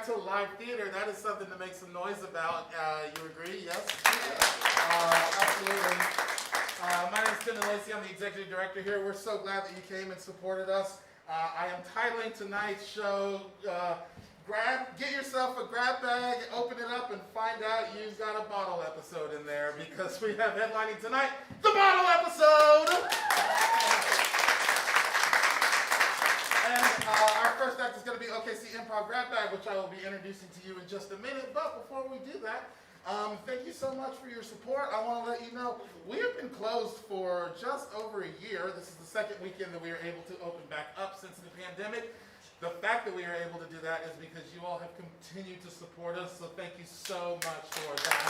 back to live theater. That is something to make some noise about. You agree? Yes? Absolutely. My name is Tim Lacey. I'm the executive director here. We're so glad that you came and supported us. I am titling tonight's show, Get Yourself a Grab Bag, open it up, and find out you've got a bottle episode in there, because we have headlining tonight, the bottle episode! And our first act is going to be OKC Improv Grab Bag, which I will be introducing to you in just a minute. But before we do that, thank you so much for your support. I want to let you know we have been closed for just over a year. This is the second weekend that we are able to open back up since the pandemic. The fact that we are able to do that is because you all have continued to support us, so thank you so much for that.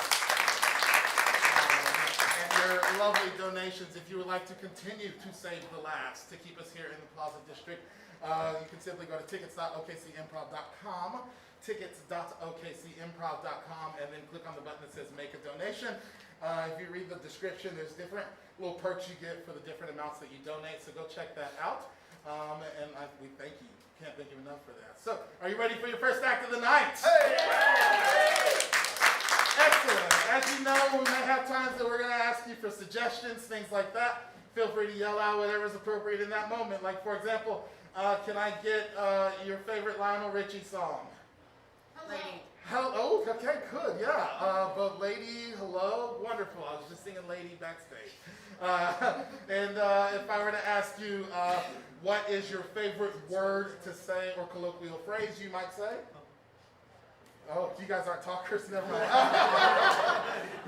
And your lovely donations. If you would like to continue to save the last, to keep us here in the Plaza District, you can simply go to tickets.okcimprov.com, tickets.okcimprov.com, and then click on the button that says make a donation. If you read the description, there's different little perks you get for the different amounts that you donate, so go check that out. We thank you. Can't thank you enough for that. So, are you ready for your first act of the night? Hey! Excellent. As you know, we may have times that we're going to ask you for suggestions, things like that. Feel free to yell out whatever is appropriate in that moment. Like, for example, can I get your favorite Lionel Richie song? Lady. Oh, okay, good, yeah. But Lady, hello, wonderful. I was just singing Lady backstage. And if I were to ask you, what is your favorite word to say or colloquial phrase, you might say? Oh, you guys aren't talkers? Never mind.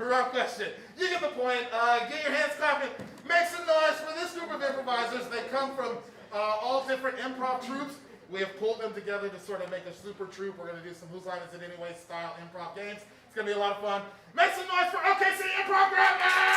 Wrong question. You get the point. Get your hands clapping. Make some noise for this group of improvisers. They come from all different improv troupes. We have pulled them together to sort of make a super troupe. We're going to do some Whose Line Is It Anyway style improv games. It's going to be a lot of fun. Make some noise for OKC Improv Grab Bag!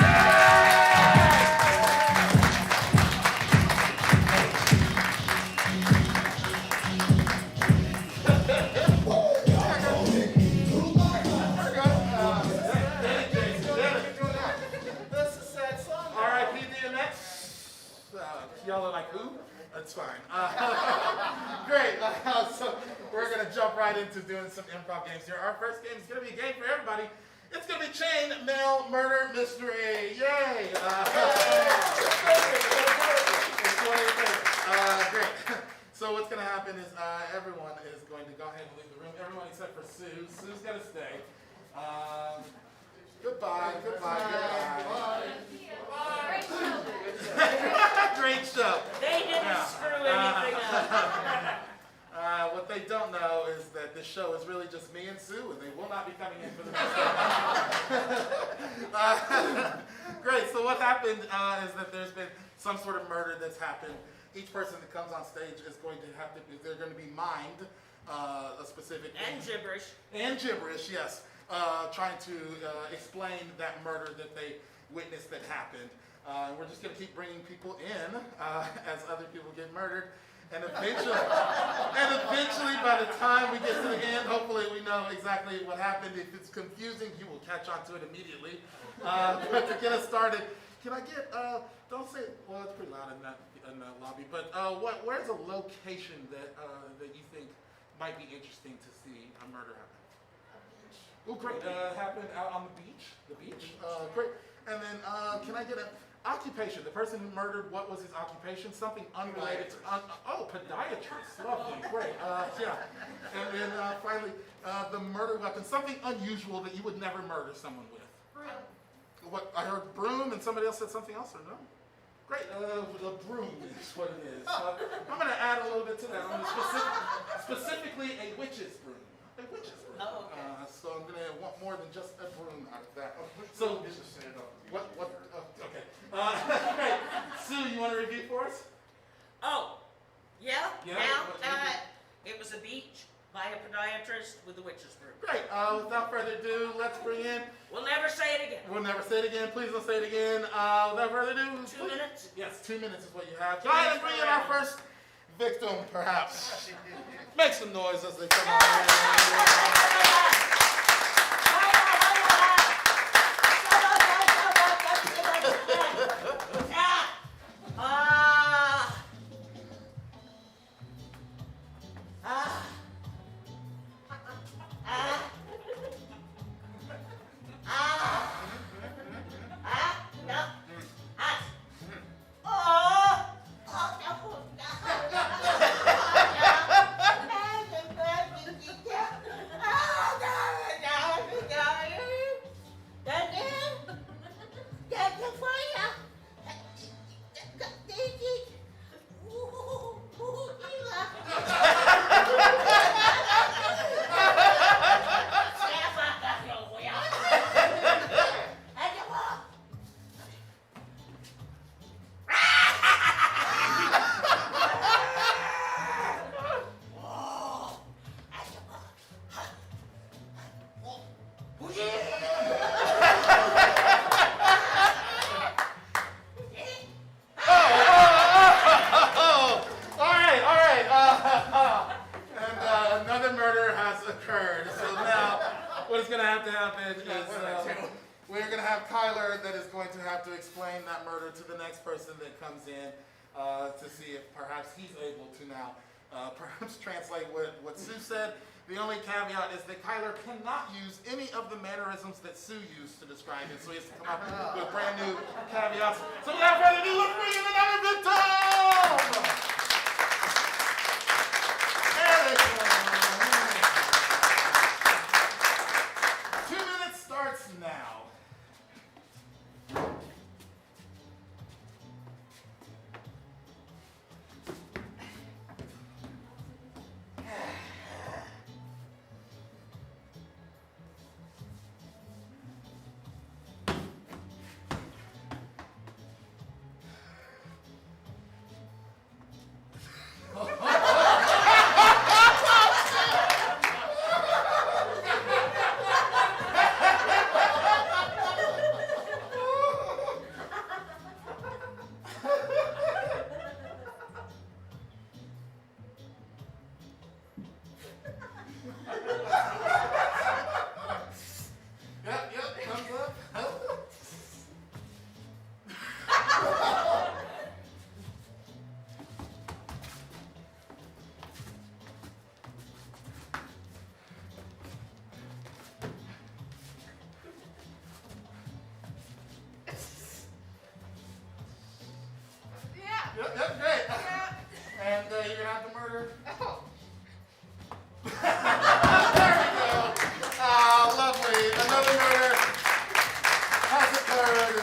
Y'all are like, who? That's fine. Great. So we're going to jump right into doing some improv games here. Our first game is going to be a game for everybody. It's going to be Chain Mail Murder Mystery. Yay! Great. So what's going to happen is everyone is going to go ahead and leave the room. Everyone except for Sue. Sue's going to stay. Goodbye. Great show. They didn't screw anything up. What they don't know is that this show is really just me and Sue, and they will not be coming in for the next Great. So what happened is that there's been some sort of murder that's happened. Each person that comes on stage is going to have to, they're going to be mimed a specific And gibberish. And gibberish, yes. Trying to explain that murder that they witnessed that happened. We're just going to keep bringing people in as other people get murdered. And eventually, by the time we get to the end, hopefully we know exactly what happened. If it's confusing, you will catch on to it immediately. But to get us started, can I get, don't say, well, it's pretty loud in that lobby, but where's a location that you think might be interesting to see a murder happen? Oh, great. Happened out on the beach. The beach. Great. And then, can I get an occupation? The person who murdered, what was his occupation? Something unrelated to... podiatrist. Lovely. Great. Yeah. And then, finally, the murder weapon. Something unusual that you would never murder someone with. Broom. What? I heard broom, and somebody else said something else, or no? Great. The broom is what it is. I'm going to add a little bit to that. Specifically, a witch's broom. A witch's broom. Oh, okay. So I'm going to want more than just a broom out of that. So, what, okay. Great. Sue, you want to review for us? Oh, yeah? Yeah, Now, what you it was a beach by a podiatrist with a witch's brew. Great. Without further ado, let's bring in... We'll never say it again. We'll never say it again. Please don't say it again. Without further ado... 2 minutes? Yes, 2 minutes is what you have. Go ahead and bring in our first victim, perhaps. Make some noise as they come on in. have Kyler that is going to have to explain that murder to the next person that comes in to see if perhaps he's able to now perhaps translate what Sue said. The only caveat is that Kyler cannot use any of the mannerisms that Sue used to describe it, so he has to come up with brand new caveats. So without further ado, let's bring in another victim! There they go. 2 minutes starts now. Yep, great. And you're gonna have to murder. There we go. Lovely. Another murder has occurred.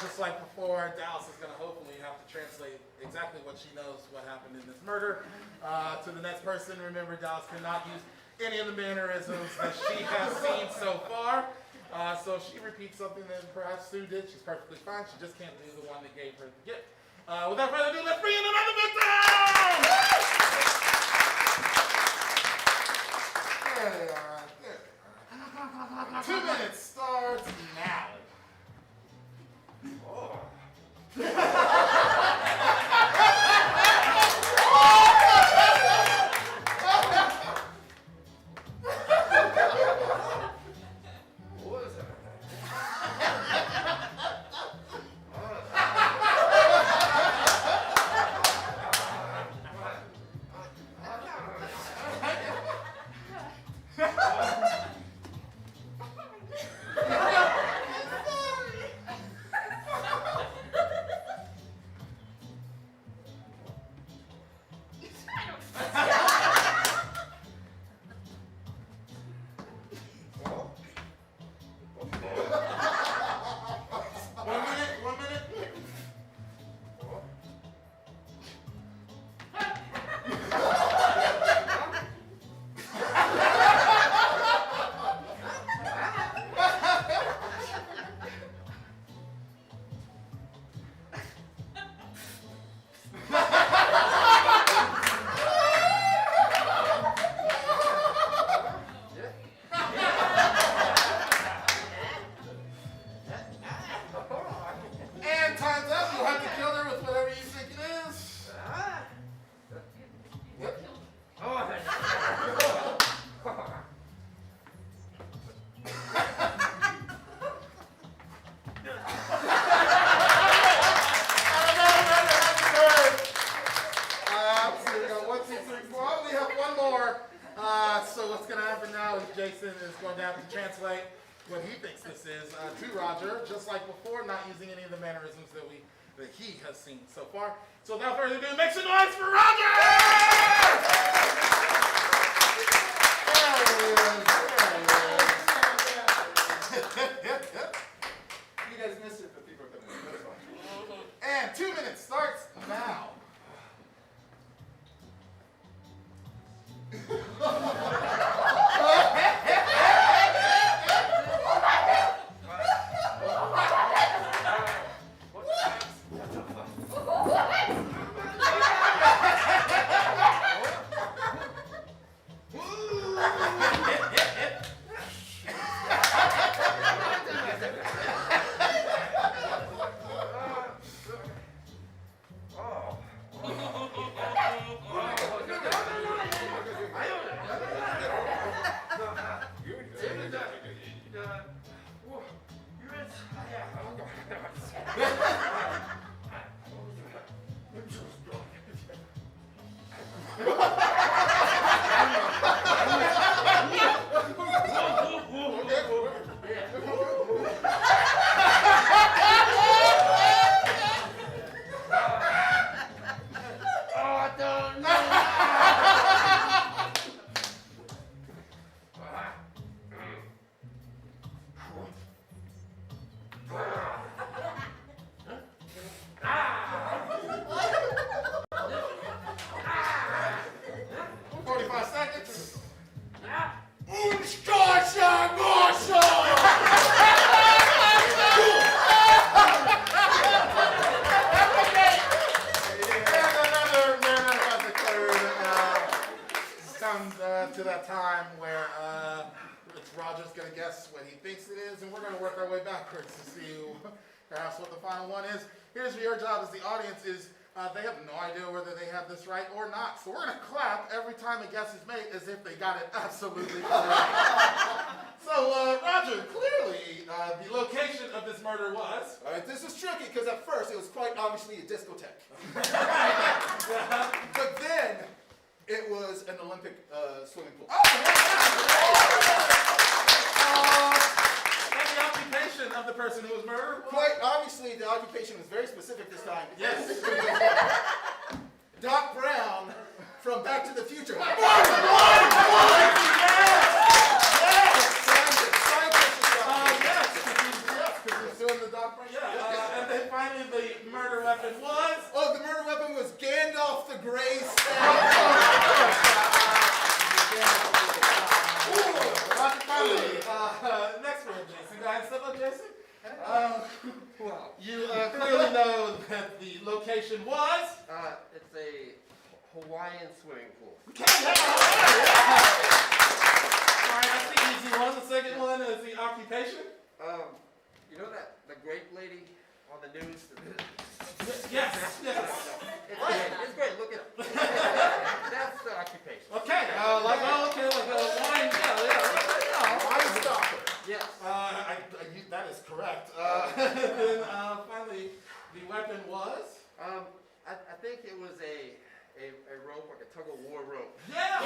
Just like before, Dallas is gonna hopefully have to translate exactly what she knows what happened in this murder to the next person. Remember, Dallas cannot use any of the mannerisms that she has seen so far. So if she repeats something that perhaps Sue did, she's perfectly fine. She just can't do the one that gave her the gift. Without further ado, let's bring in another victim! There they are. There they are. 2 minutes starts now. Oh. Jason is going to have to translate what he thinks this is to Roger, just like before, not using any of the mannerisms that he has seen so far. So without further ado, make some noise for Roger! You guys missed it, but people are coming. And 2 minutes starts now. is, and we're going to work our way backwards to see perhaps what the final one is. Here's your job as the audience is, they have no idea whether they have this right or not. So we're going to clap every time a guess is made as if they got it absolutely correct. So, Roger, clearly the location of this murder was... All right, this was tricky because at first it was quite obviously a discotheque. But then it was an Olympic swimming pool. And the occupation of the person who was murdered was... Quite obviously the occupation was very specific this time. Yes. Doc Brown from Back to the Future. Doing the Doc Brown. Yeah. And then finally the murder weapon was... Oh, the murder weapon was Gandalf the Grey Staff. Next one, Jason. Go ahead and step up, Jason. You clearly know that the location was... It's a Hawaiian swimming pool. Alright, that's the easy one. The second one is the occupation. You know that the grape lady on the news? Yes. It's great. Look at it. That's the occupation. Okay. Wine. Wine stopper. Yes. That is correct. Then finally, the weapon was. I think it was a rope, like a tug of war rope. Yeah.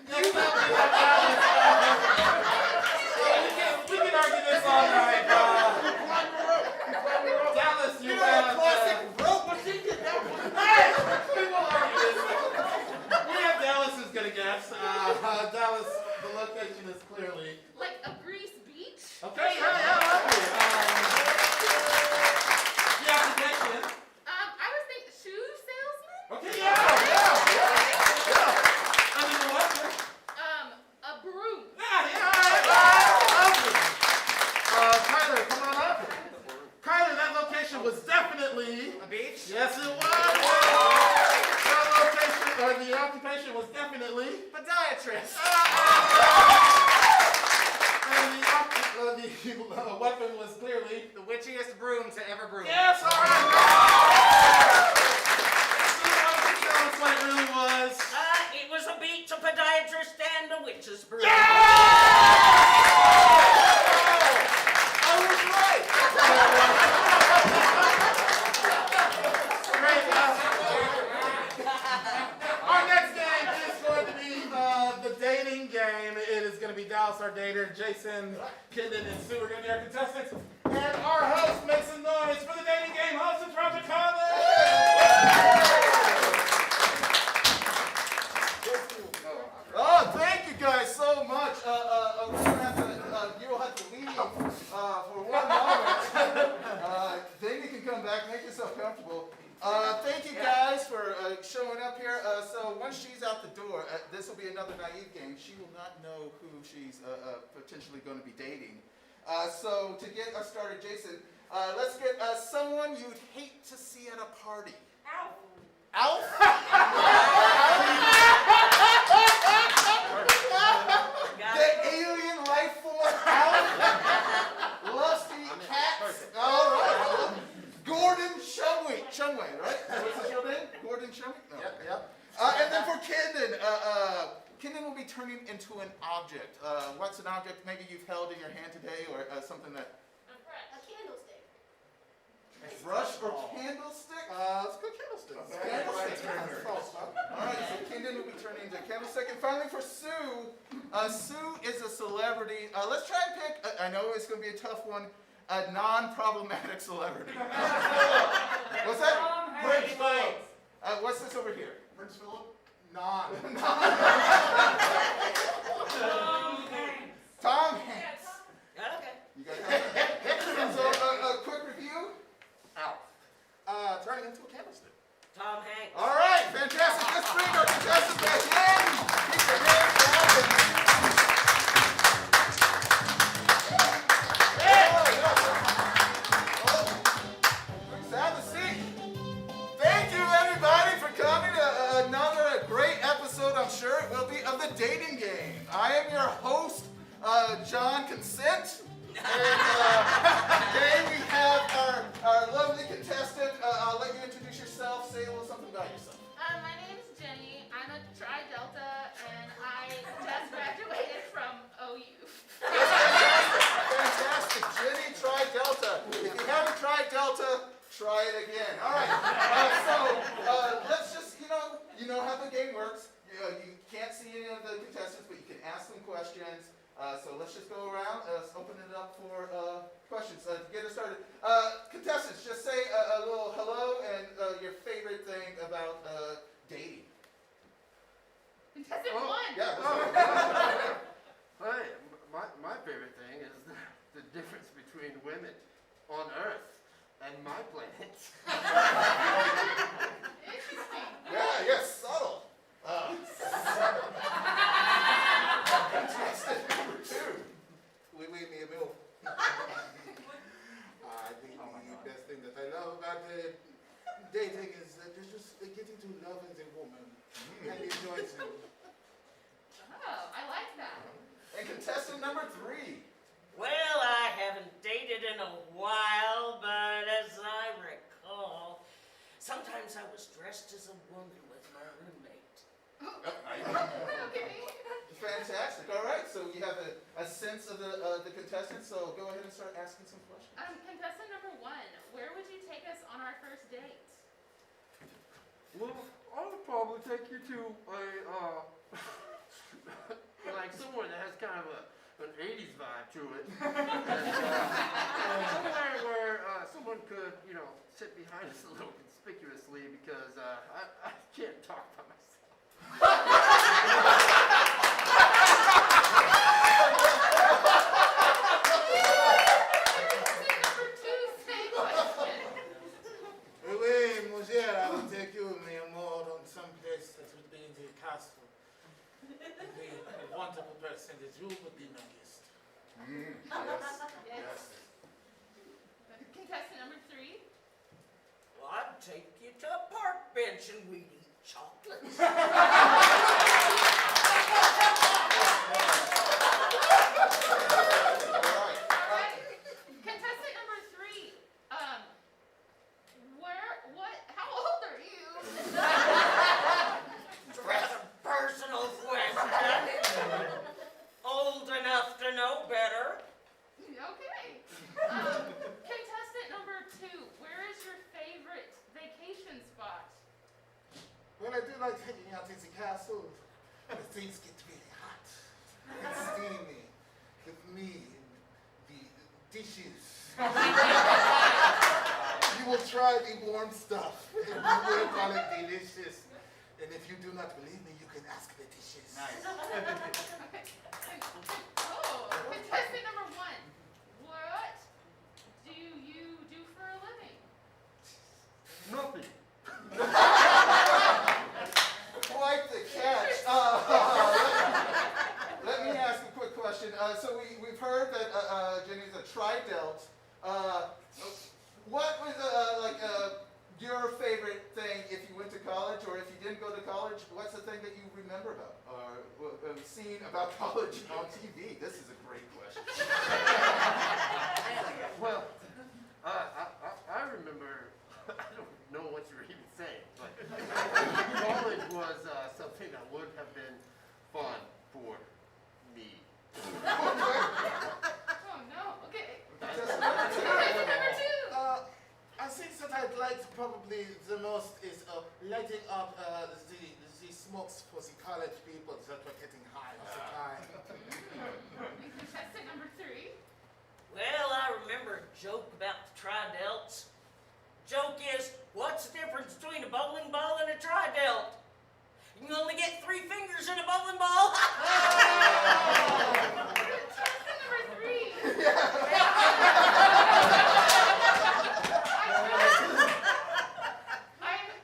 Next up, we have Dallas. We can argue this all night. Dallas, you have classic rope. Hey, we will argue this. We have Dallas who's gonna guess. Dallas, the location is clearly. Like a Greece beach? Okay, lovely. The occupation. I was thinking shoe salesman? Okay, yeah. I mean, the weapon. A broom. Lovely. Kyler, come on up. Kyler, that location was definitely A beach? Yes, it was. The occupation was definitely Podiatrist. and the weapon was clearly. The witchiest broom to ever broom. Yes, all right. So tell us what it really was. It was a beach, a podiatrist, and a witch's broom. I was right. Great. Our next game is going to be the dating game. It is going to be Dallas, our dater, Jason, Kendon, and Sue are going to be our contestants. And our host makes some noise for the dating game. Host is Roger Collins. Oh, thank you guys so much. We're gonna have to, you will have to leave for one moment. Then you can come back, make yourself comfortable. Thank you guys for showing up here. So once she's out the door, this will be another naive game. She will not know who she's potentially going to be dating. So to get us started, Jason, let's get someone you'd hate to see at a party. Alf? The alien life form Alf? Lusty cats? All right. Gordon Shumway, right? What's his real name? Gordon Shumway? No. Yep. And then for Kendon, Kendon will be turning into an object. What's an object maybe you've held in your hand today or something that... A candlestick. A brush or candlestick? Let's go candlestick. Candlestick. All right, so Kendon will be turning into a candlestick. And finally for Sue, Sue is a celebrity. Let's try and pick, I know it's going to be a tough one, a non-problematic celebrity. What's that? Prince Philip. What's this over here? Prince Philip? Non. Tom Hanks. Okay. You guys got it? So a quick review. Alf. Turning into a candlestick. Tom Hanks. All right, fantastic. Let's bring our contestants back in. Keep your hands up. Have a seat. Thank you, everybody, for coming to another great episode. I'm sure it will be of dating game. I am your host, John Consent. And today we have our lovely contestant. I'll let you introduce yourself. Say a little something about yourself. My name is Jenny. I'm a Tri Delta, and I just graduated from OU. Fantastic. Jenny, Tri Delta. If you haven't tried Delta, try it again. All right. Let's just, you know how the game works. You can't see any of the contestants, but you can ask them questions. So let's just go around. Let's open it up for questions. To get us started, contestants, just say a little hello and your favorite thing about dating. Contestant one. Yeah. Hi, my favorite thing is the difference between women on Earth and my planet. Interesting. Yeah. Yes. Subtle. Contestant number 2. Oui, mi amigo. I think the best thing that I love about dating is just getting to love the woman and enjoy it. Oh, I like that. And contestant number 3. Well, I haven't dated in a while, but as I recall, sometimes I was dressed as a woman with my roommate. Okay. Fantastic. All right. So you have a sense of the contestants. So go ahead and start asking some questions. Contestant number 1, where would you take us on our first date? Well, I would probably take you to like somewhere that has kind of an 80s vibe to it. And, somewhere where someone could, sit behind us a little conspicuously because I can't talk by myself. Contestant number 2, same question. Oui, Mugère, I will take you, mi amor, on some place that would be in the castle. The wonderful person that you would be my guest. Yes. Contestant number 3. Well, I'd take you to a park bench and we'd eat chocolates. Alright. Contestant number 3. How old are you? Rather personal question. Old enough to know better. Okay. Contestant number 2. Where is your favorite vacation spot? Well, I do like hanging out in the castle. The things get really hot and steamy with me and the dishes. You will try the warm stuff and you will call it delicious. And if you do not believe me, you can ask the dishes. Okay. Oh, contestant number 1. What do you do for a living? Nothing. Quite the catch. Let me ask a quick question. So we've heard that Jenny's a tri-delt. What was your favorite thing if you went to college, or if you didn't go to college? What's the thing that you remember about, or seen about college on TV? This is a great question. Well, I remember, I don't know what you were even saying, but college was something that would have been fun for me. Oh no. Okay. Contestant Contestant number 2. number 2. I think that I'd like probably the most is lighting up the smokes for the college people that were getting high all the time. Contestant number 3. Well, I remember a joke about the tri-delts. Joke is, what's the difference between a bowling ball and a tri-delt? You can only get 3 fingers in a bowling ball. Contestant number 3.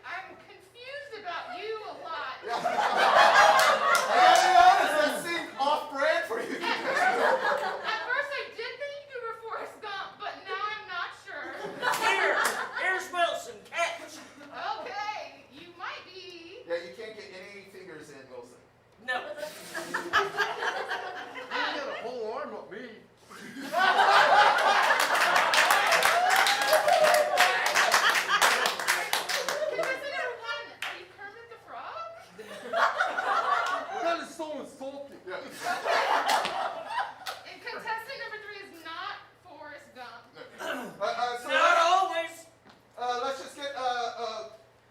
I'm confused about you a lot. I gotta be honest, that seemed off-brand for you. At first I did think you were Forrest Gump, but now I'm not sure. Here's Wilson, catch. Okay, you might be. Yeah, you can't get any fingers in, Wilson. No. And contestant number 3 is not Forrest Gump. So Not always. let's just get,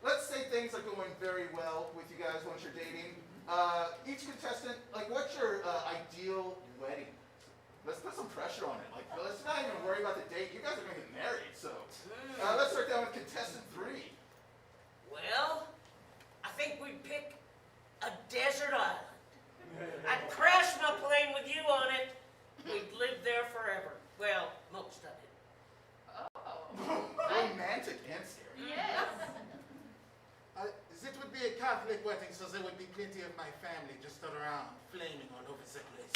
let's say things are going very well with you guys once you're dating. Each contestant, like, what's your ideal wedding? Let's put some pressure on it. Like, let's not even worry about the date. You guys are going to get married, so. Let's start down with contestant 3. Well, I think we'd pick a desert island. I'd crash my plane with you on it. We'd live there forever. Well, most of it. Oh. Romantic and scary. Yes. It would be a Catholic wedding, so there would be plenty of my family just around, flaming all over the place.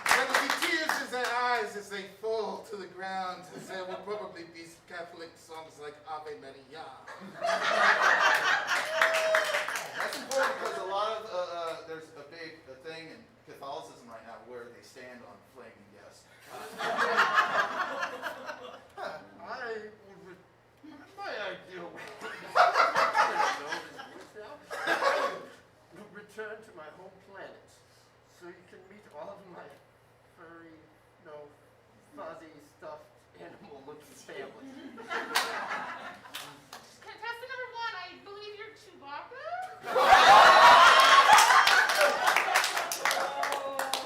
There would be tears in their eyes as they fall to the ground, as there would probably be Catholic songs like Ave Maria. That's important because a lot of, there's a big thing in Catholicism right now where they stand on flaming yes. My ideal would return to my home planet so you can meet all of my furry, fuzzy, stuffed animal-looking family. Contestant number 1, I believe you're Chewbacca?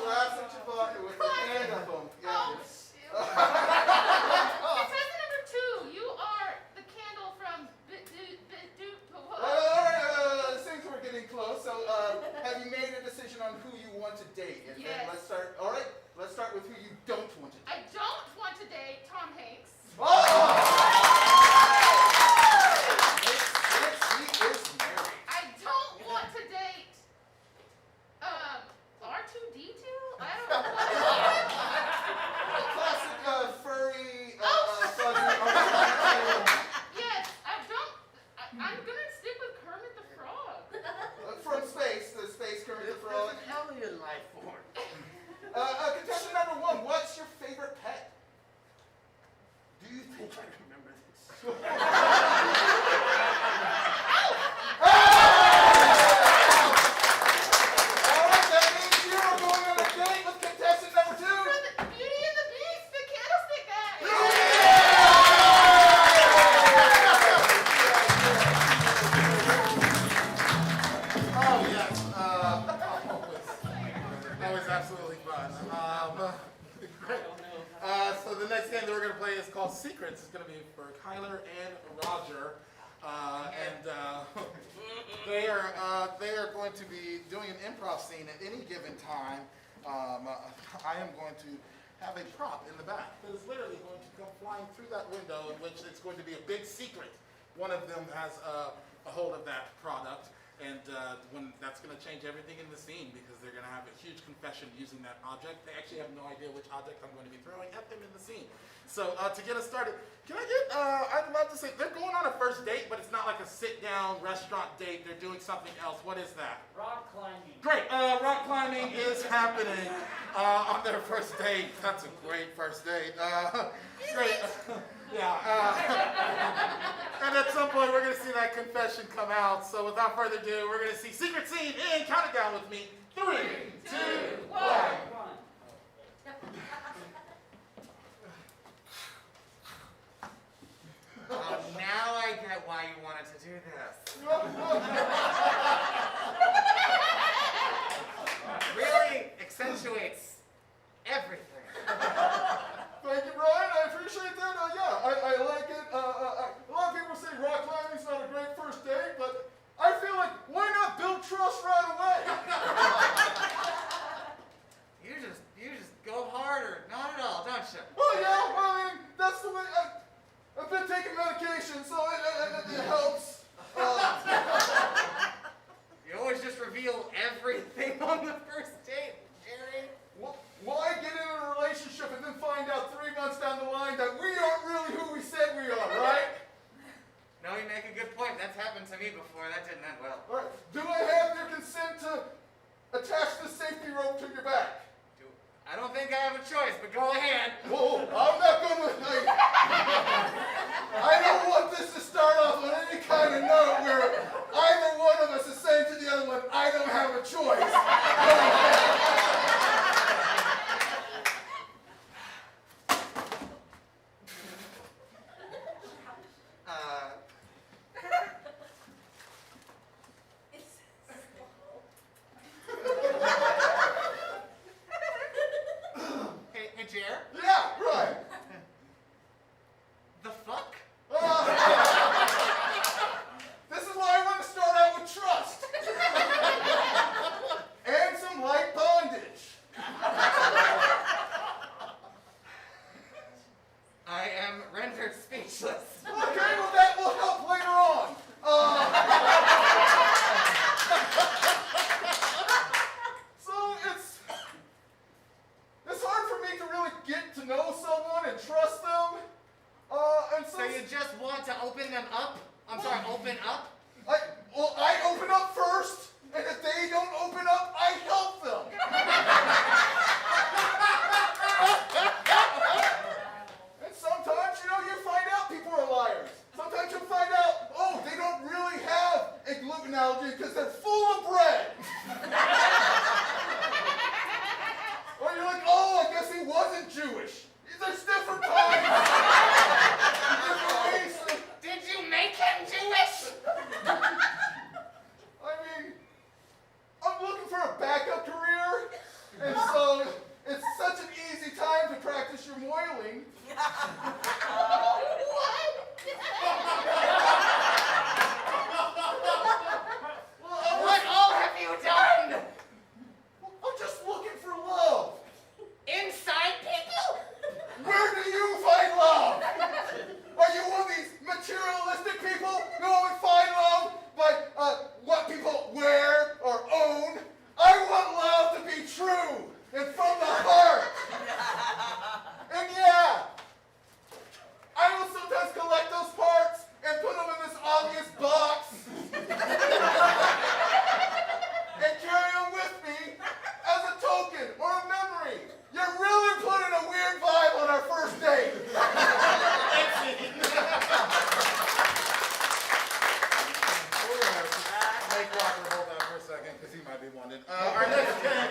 Classic Chewbacca with the hand up him. Yeah. Oh, shoot. Contestant number 2, you are the candle from Things were getting close. So, have you made a decision on who you want to date? And then Yes. let's start. All right. Let's start with who you don't want to date. I don't want to date Tom Hanks. Oh! He is married. I don't want to date R2D2? I don't know what it Classic furry. Fuzzy. Yes, I'm gonna stick with Kermit the Frog. From space, the space Kermit the Frog. It's an alien life form. Contestant number 1, what's your favorite pet? Do you think I remember this? Alright, that means you are going on a date with contestant number 2. For the Beauty and the Beast, the candlestick guy. Oh, yes. Always absolutely fun. Great. So the next game that we're going to play is called Secrets. It's going to be for Kyler and Roger. They are going to be doing an improv scene at any given time. I am going to have a prop in the back that is literally going to come flying through that window, in which it's going to be a big secret. One of them has a hold of that product. And when that's going to change everything in the scene, because they're going to have a huge confession using that object. They actually have no idea which object I'm going to be throwing at them in the scene. So to get us started, can I get, I'd love to say, they're going on a first date, but it's not like a sit-down restaurant date. They're doing something else. What is that? Rock climbing. Great. Rock climbing is happening on their first date. That's a great first date. Great. Yeah. And at some point, we're going to see that confession come out. So without further ado, we're going to see Secret Scene in. Count it down with me. 3, 2, 1. Now I get why you wanted to do this. Really accentuates everything. Thank you, Brian. I appreciate that. Yeah, I like it. A lot of people say rock climbing's not a great first date, but I feel like, why not build trust right away? You just go harder. Not at all, don't you? Well, yeah, I mean, that's the way. I've been taking medication, so it helps. You always just reveal everything on the first date, Jerry. Why get in a relationship and then find out 3 months down the line that we aren't really who we said we are, right? No, you make a good point. That's happened to me before. That didn't end well. All right. Do I have your consent to attach the safety rope to your back? I don't think I have a choice, but go ahead. Whoa, I'm not going to. I don't want this to start off on any kind of note where either one of us is saying to the other one, I don't have a because he might be wanted. Our next game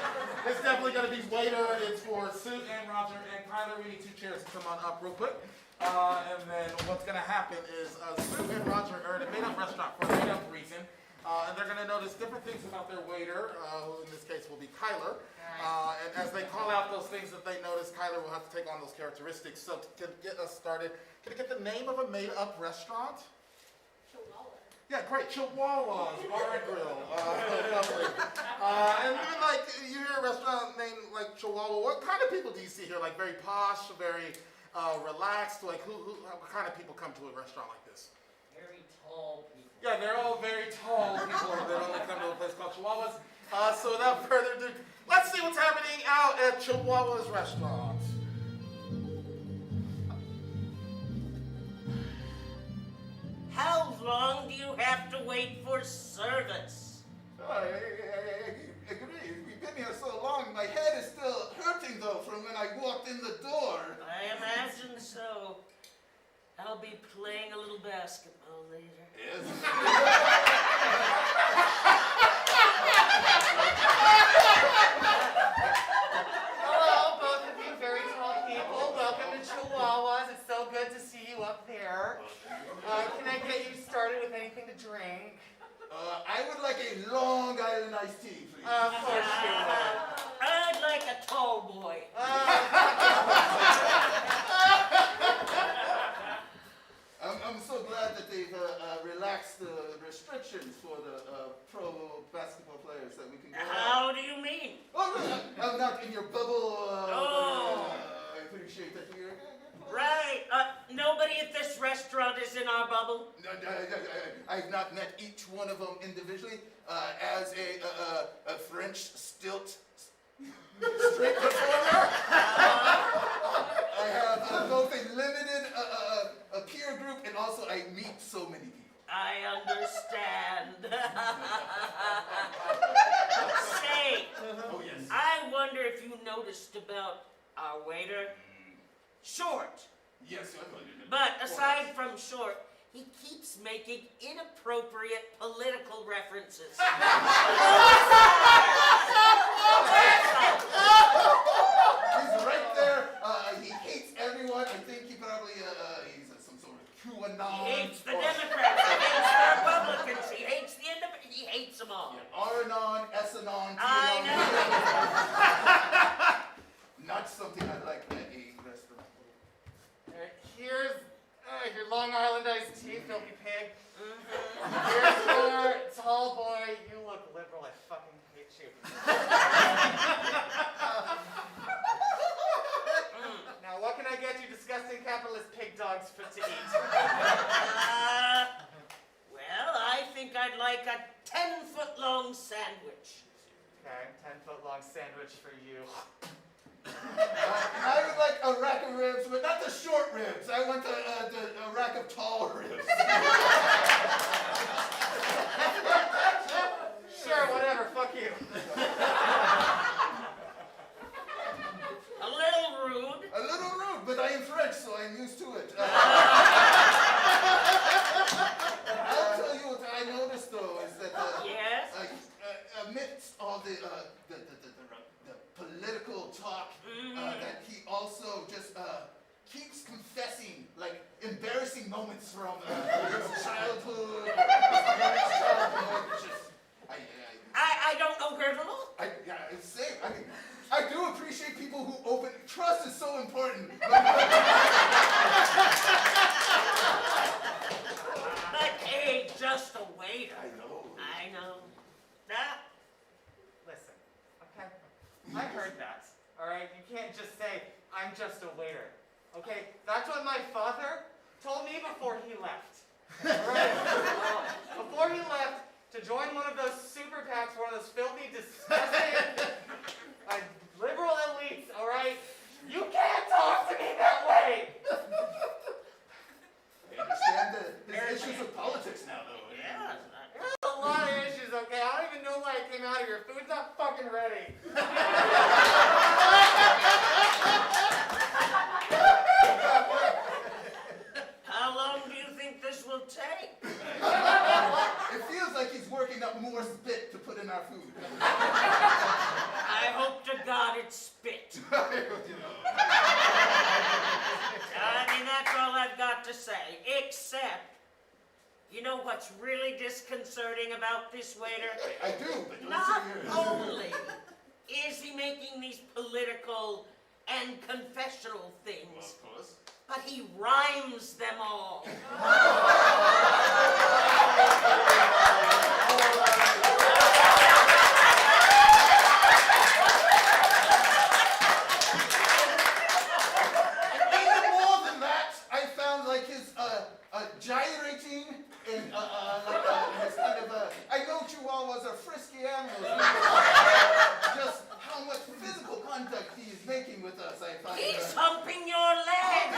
is definitely going to be waiter. It's for Sue and Roger and Tyler. We need 2 chairs to come on up real quick. And then what's going to happen is Sue and Roger are in a made-up restaurant for a made-up reason. And they're going to notice different things about their waiter, who in this case will be Kyler. And as they call out those things that they notice, Kyler will have to take on those characteristics. So to get us started, can I get the name of a made-up restaurant? Yeah, great. Chihuahuas Bar and Grill. Lovely. And then, like, you hear a restaurant named like Chihuahua. What kind of people do you see here? Like very posh, very relaxed. Like what kind of people come to a restaurant like this? Very tall people. Yeah, they're all very tall people that only come to a place called Chihuahuas. So without further ado, let's see what's happening out at Chihuahua's restaurant. How long do you have to wait for service? I agree. We've been here so long, my head is still hurting though from when I walked in the door. I imagine so. I'll be playing a little basketball later. Yes. Hello, both of you very tall people. Welcome to Chihuahuas. It's so good to see you up there. Can I get you started with anything to drink? I would like a Long Island iced tea, please. Of course you would. I'd like a tall boy. I'm so glad that they've relaxed the restrictions for the pro basketball players that we can go out. How do you mean? Oh, no, I'm not in your bubble. Oh. I appreciate that you're. Right. Nobody at this restaurant is in our bubble. No, I've not met each one of them individually. As a French stilt street performer, I have both a limited a peer group and also I meet so many people. I understand. Say, Oh yes. I wonder if you noticed about our waiter. Short. Yes. But aside from short, he keeps making inappropriate political references. He's right there. He hates everyone. I think he probably he's some sort of QAnon. He hates the Democrats, he hates the Republicans, he hates the independents, he hates them all. R-anon, S-anon, I T-anon. Not something I like at a restaurant. Here's your Long Island iced tea, filthy pig. Here's your tall boy. You look liberal. I fucking hate you. Now, what can I get you disgusting capitalist pig dogs to eat? Well, I think I'd like a 10-foot-long sandwich. Okay, 10-foot-long sandwich for you. I would like a rack of ribs, but not the short ribs. I want a rack of tall ribs. Sure, whatever. Fuck you. A little rude. A little rude, but I am French, so I'm used to it. I'll tell you what I noticed, though, is that Yes? amidst all the political talk, that he also just keeps confessing, like, embarrassing moments from his childhood. I don't know where to look. I do appreciate people who open. Trust is so important. But hey, just a waiter. I know. I know. That. Listen, okay? I heard that, all right? You can't just say, I'm just a waiter, okay? That's what my father told me before he left, all right? Before he left to join one of those super PACs, one of those filthy, disgusting, liberal elites, all right? You can't talk to me that way! I understand the issues of politics now, though. Yeah. There's a lot of issues, okay? I don't even know why I came out of here. Food's not fucking ready. How long do you think this will take? It feels like he's working up more spit to put in in our food. I hope to God it's spit. I mean, that's all I've got to say, except, you know what's really disconcerting about this waiter? I do, but Not listen only is he making these political and confessional things, Of course. but he rhymes them all. Even more than that, I found like his gyrating and his kind of I know Chihuahuas are frisky animals. Just how much physical contact he is making with us, I find. He's humping your leg.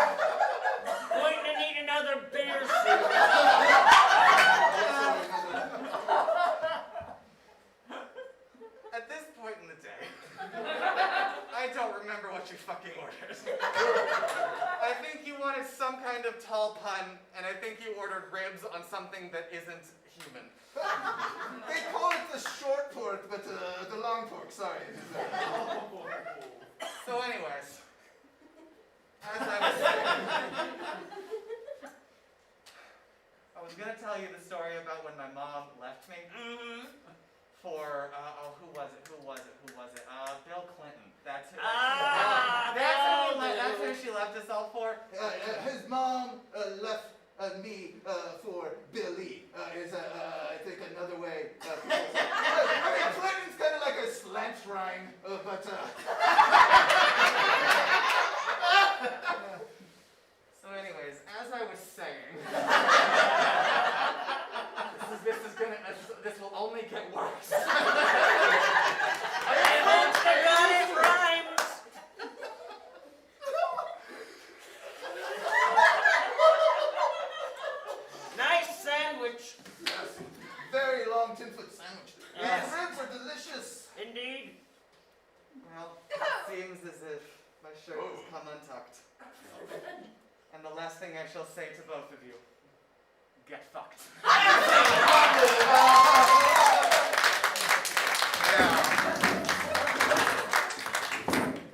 Going to need another beer soon. At this point in the day, I don't remember what you fucking ordered. I think you wanted some kind of tall pun, and I think you ordered ribs on something that isn't human. They call it the short pork, but the long pork, sorry. So anyways, as I was saying, I was gonna tell you the story about when my mom left me Mm-hmm. for, who was it? Bill Clinton. That's who. Ah, That's who she left us all for. His mom left me for Billy. Is I think another way. I mean, Clinton's kind of like a slant rhyme, but. So anyways, as I was saying, this will only get worse. I hope to God it rhymes. Nice sandwich. Yes, very long 10-foot sandwich. Yes. These ribs are delicious. Indeed. Well, it seems as if my shirt has come untucked. And the last thing I shall say to both of you, get fucked.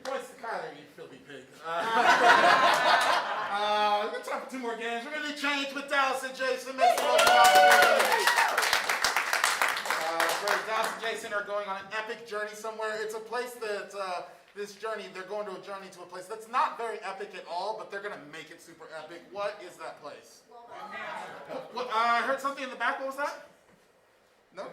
Points to Kyler, you filthy pig. We're gonna time for 2 more games. We're gonna do change with Dallas and Jason. Make some noise for great. Dallas and Jason are going on an epic journey somewhere. It's a place that this journey, they're going to a journey to a place that's not very epic at all, but they're gonna make it super epic. What is that place? What, I heard something in the back. What was that? No?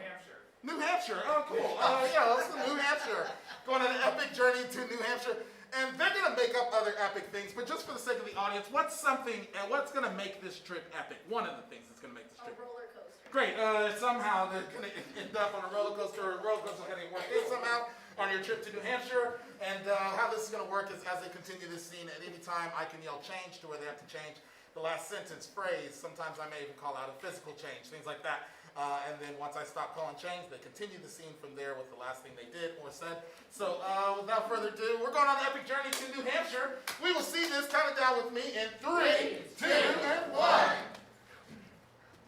New Hampshire. Oh, cool. Yeah, let's go to New Hampshire. Going on an epic journey to New Hampshire. And they're going to make up other epic things, but just for the sake of the audience, what's something, and what's going to make this trip epic? One of the things that's going to make this trip. A roller coaster. Great. Somehow they're going to end up on a roller coaster, or a roller coaster is going to work in somehow on your trip to New Hampshire. And how this is going to work is as they continue this scene, at any time I can yell change to where they have to change the last sentence, phrase. Sometimes I may even call out a physical change, things like that. And then once I stop calling change, they continue the scene from there with the last thing they did or said. So without further ado, we're going on an epic journey to New Hampshire. We will see this. Count it down with me in 3, 2, and 1.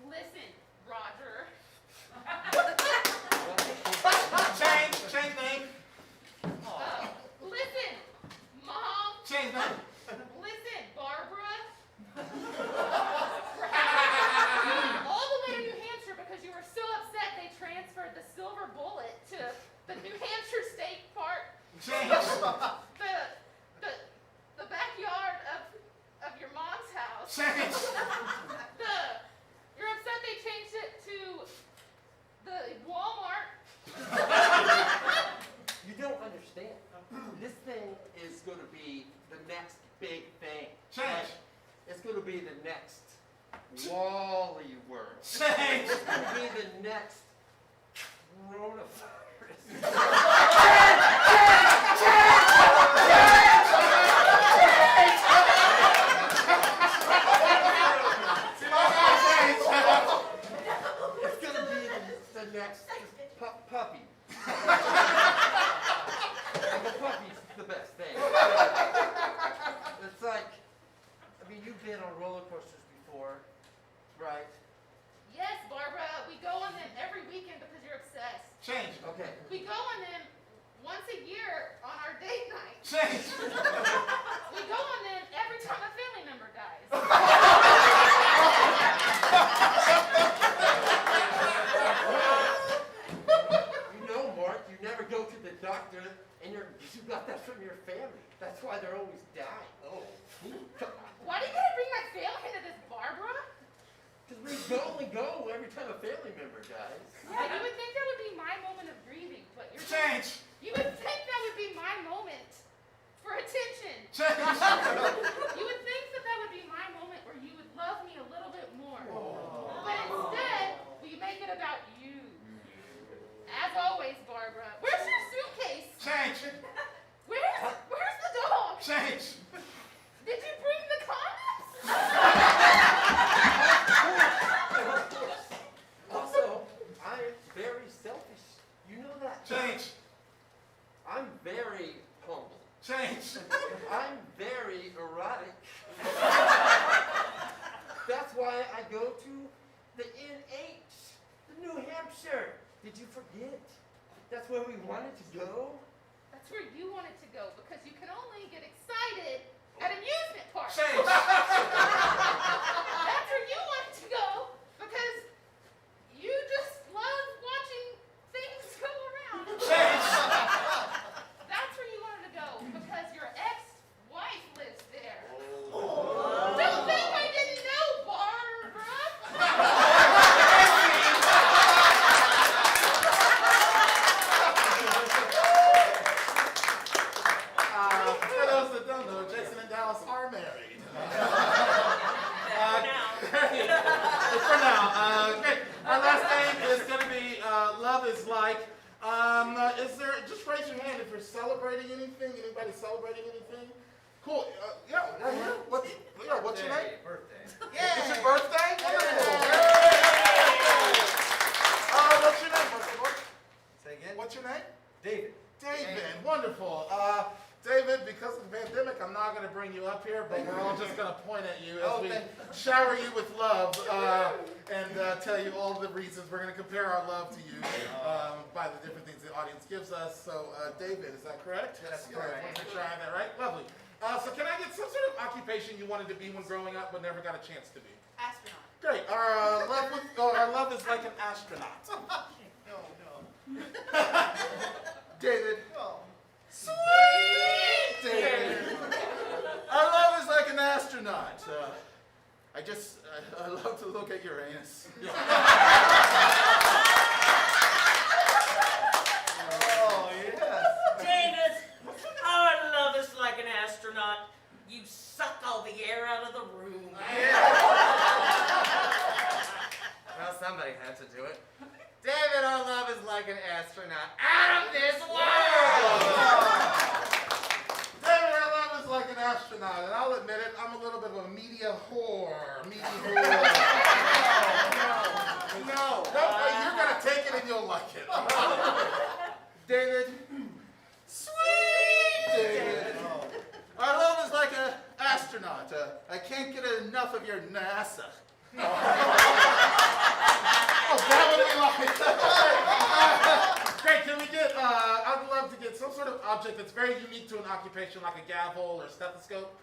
Listen, Roger. Change name. Listen, Mom. Change name. Listen, Barbara. All the way to New Hampshire because you were so upset they transferred the Silver Bullet to the New Hampshire State Park. Change. The backyard of your mom's house. Change. You're upset they changed it to the Walmart. You don't understand. This thing is going to be the next big thing. Change. It's going to be the next Wally word. Change. It's going to be the next coronavirus. It's going to be the next puppy. the best, thanks. It's like, I mean, you've been on roller coasters before, right? Yes, Barbara, we go on them every weekend because you're obsessed. Change. Okay. We go on them once a year on our date night. Change. We go on them every time a family member dies. You know, Mark, you never go to the doctor, and you got that from your family. That's why they're always dying. Oh. Why do you gotta bring my family into this, Barbara? Because we only go every time a family member dies. Yeah, you would think that would be my moment of grieving, but you're Change. You would think that would be my moment for attention. Change. You would think that that would be my moment where you would love me a little bit more. But instead, we make it about you. As always, Barbara. Where's your suitcase? Change. Where's the dog? Change. Did you bring the condoms? Also, I'm very selfish. You know that. Change. I'm very humble. Change. I'm very erotic. That's why I go to the NH, the New Hampshire. Did you forget? That's where we wanted to go. That's where you wanted to go because you can only get excited at amusement parks. Change. That's where you wanted to go because you just love watching things go around. Change. That's where you wanted to go because your ex-wife lives there. Don't think I didn't know, Barbara. For those that don't know, Jason and Dallas are married. Great. For now, great. Our last name is going to be Love is Like. Is there, just raise your hand if you're celebrating anything. Anybody celebrating anything? Cool. Yeah. What's your name? Birthday. It's your birthday? Wonderful. What's your name, first of all? Say again? What's your name? David. David. Wonderful. David, because of the pandemic, I'm not going to bring you up here, but we're all just going to point at you as we shower you with love and tell you all the reasons. We're going to compare our love to you by the different things the audience gives us. So, David, is that correct? That's Yeah, I correct. want to make sure I have that right. Lovely. So can I get some sort of occupation you wanted to be when growing up but never got a chance to be? Astronaut. Great. Our love is like an astronaut. No. David. No. Sweet David. Our love is like an astronaut. I love to look at Uranus. Oh, yes. David, our love is like an astronaut. You suck all the air out of the room. Well, somebody had to do it. David, our love is like an astronaut out of this world! David, our love is like an astronaut, and I'll admit it, I'm a little bit of a media whore. No. You're gonna take it and you'll like it. David. Sweet David. Our love is like an astronaut. I can't get enough of your NASA. Oh, that would be like. Great, can we get, I'd love to get some sort of object that's very unique to an occupation, like a gavel or a stethoscope.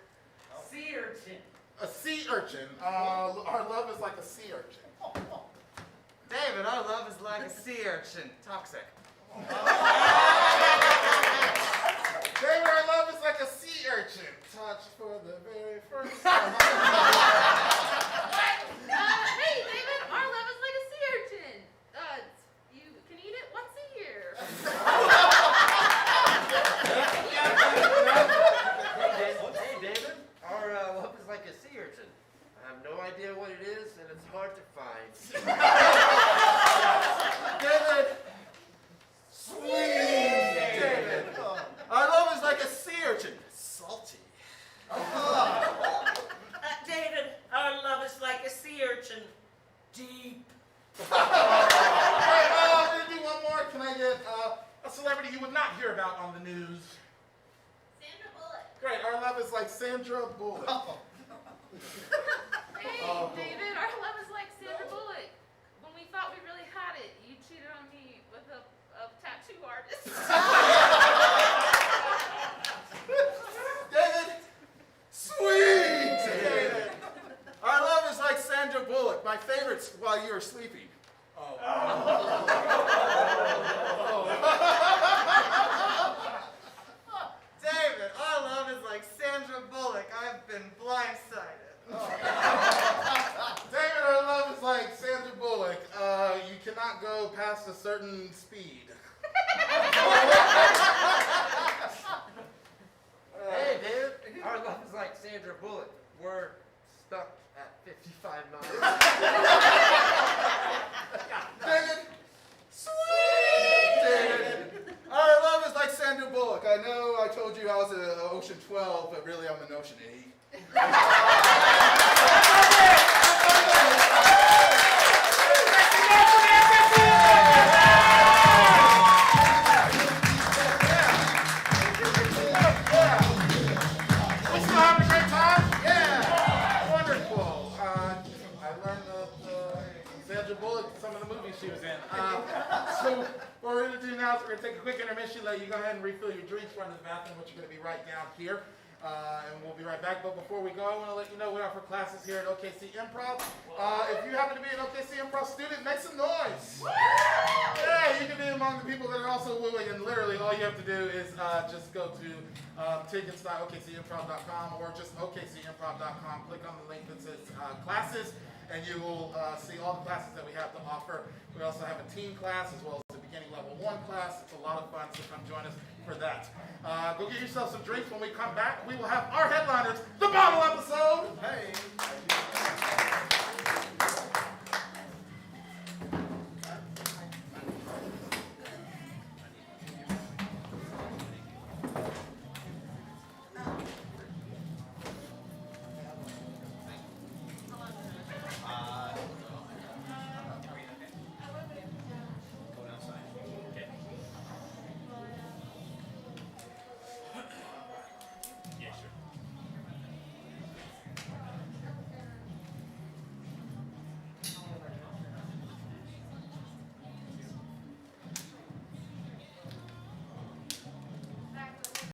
Sea urchin. A sea urchin. Our love is like a sea urchin. David, our love is like a sea urchin. Toxic. David, our love is like a sea urchin. Touched for the very first time. Hey, David, our love is like a sea urchin. You can eat it once a year. Hey, David. Our love is like a sea urchin. I have no idea what it is, and it's hard to find. David. Sweet David. Our love is like a sea urchin. Salty. David, our love is like a sea urchin. Deep. Alright, I'm gonna do one more. Can I get a celebrity you would not hear about on the news? love is like Sandra Bullock. Hey, Oh. David, our love is like Sandra Bullock. When we thought we really had it, you cheated on me with a tattoo artist. David! Sweet! David! Our love is like Sandra Bullock, my favorites while you were sleeping. David, our love is like Sandra Bullock. I've been blindsided. David, our love is like Sandra Bullock. You cannot go past a certain speed. Hey, dude, our love is like Sandra Bullock. We're stuck at 55 miles. David! Sweet! David! Our love is like Sandra Bullock. I know I told you I was an Ocean 12, but really I'm an Ocean 8. We still having a great time? Yeah. Wonderful. I learned Sandra Bullock, some of the movies she was in. So what we're going to do now is we're going to take a quick intermission, let you go ahead and refill your drinks, run to the bathroom, which are going to be right down here. And we'll be right back. But before we go, I want to let you know we offer classes here at OKC Improv. If you happen to be an OKC Improv student, make some noise. Yeah, you can be among the people that are also wooing, and literally all you have to do is just go to tickets.okcimprov.com or just okcimprov.com. Click on the link that says classes, and you will see all the classes that we have to offer. We also have a teen class as well as a beginning level 1 class. It's a lot of fun, so come join us for that. Go get yourself some drinks. When we come back, we will have our headliners, the bottle episode. Hey!